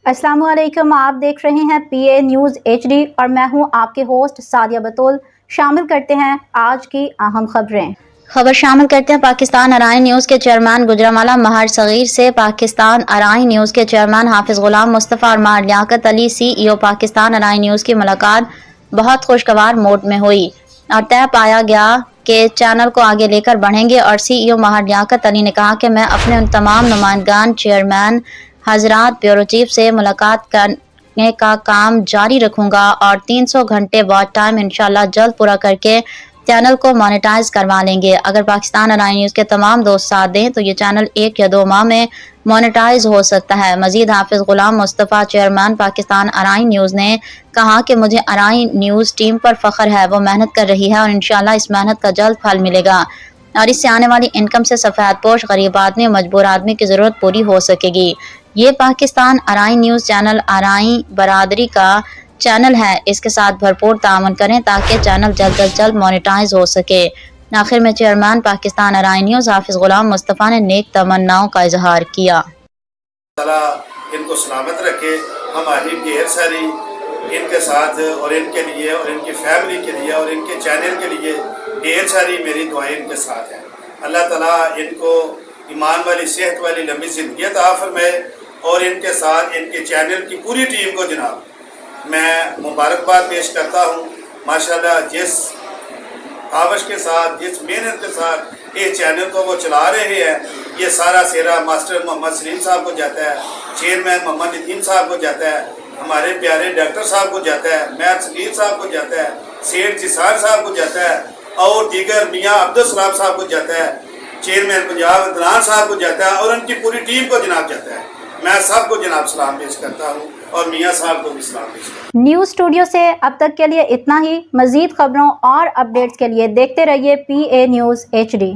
अस्सलाम वालेकुम, आप देख रहे हैं PA न्यूज़ HD और मैं हूं आपके होस्ट सादिया बतूल। शामिल करते हैं आज की अहम खबर शामिल करते हैं। पाकिस्तान अराइन न्यूज़ के चेयरमैन गुजरामाला महर सगीर से पाकिस्तान अराइन न्यूज़ के चेयरमैन हाफिज गुलाम मुस्तफ़ा और महर लियाकत अली CEO पाकिस्तान अराइन न्यूज़ की मुलाकात बहुत खुशगवार मोड में हुई और तय पाया गया कि चैनल को आगे लेकर बढ़ेंगे। और CEO महर लियाकत अली ने कहा कि मैं अपने उन तमाम नुमाइंदगान चेयरमैन हजरात ब्यूरो चीफ से मुलाकात करने का काम जारी रखूंगा और 300 घंटे वॉच टाइम इंशाल्लाह जल्द पूरा करके चैनल को मोनेटाइज करवा लेंगे। अगर पाकिस्तान अराइन न्यूज़ के तमाम दोस्त साथ दें तो ये चैनल 1 या 2 माह में मोनेटाइज हो सकता है। मजीद हाफिज गुलाम मुस्तफ़ा चेयरमैन पाकिस्तान अराइन न्यूज़ ने कहा कि मुझे अराइन न्यूज़ टीम पर फख्र है, वो मेहनत कर रही है और इंशाल्लाह इस मेहनत का जल्द फल मिलेगा और इससे आने वाली इनकम से सफ़ेद पोश गरीब आदमी और मजबूर आदमी की ज़रूरत पूरी हो सकेगी। ये पाकिस्तान अराइन न्यूज़ चैनल अराइन बरादरी का चैनल है, इसके साथ भरपूर ताउन करें ताकि चैनल जल्द अज जल्द मोनेटाइज हो सके। आखिर में चेयरमैन पाकिस्तान अराइन न्यूज़ हाफिज गुलाम मुस्तफ़ा ने नेक तमन्नाओं का इजहार किया। अल्लाह इनको सलामत रखे। हमारी ढेर सारी इनके साथ और इनके लिए और इनकी फैमिली के लिए और इनके चैनल के लिए ढेर सारी मेरी दुआएं इनके साथ हैं। अल्लाह ताला इनको ईमान वाली सेहत वाली लंबी ज़िंदगी अता फरमाए और इनके साथ इनके चैनल की पूरी टीम को जनाब मैं मुबारकबाद पेश करता हूँ। माशाल्लाह जिस कावश के साथ जिस मेहनत के साथ ये चैनल को वो चला रहे हैं, ये सारा सेरा मास्टर मोहम्मद सलीम साहब को जाता है, चेयरमैन मोहम्मद नदीम साहब को जाता है, हमारे प्यारे डॉक्टर साहब को जाता है, मैथ सलीम साहब को जाता है, सेठ जिसार साहब को जाता है और दीगर मियाँ अब्दुल सलाम साहब को जाता है, चेयरमैन पंजाब अदनान साहब को जाता है और उनकी पूरी टीम को जनाब जाता है। मैं सबको जनाब सलाम पेश करता हूँ और मियाँ साहब को भी सलाम पेश करता हूँ। न्यूज़ स्टूडियो से अब तक के लिए इतना ही। मज़ीद खबरों और अपडेट्स के लिए देखते रहिए PA न्यूज़ HD।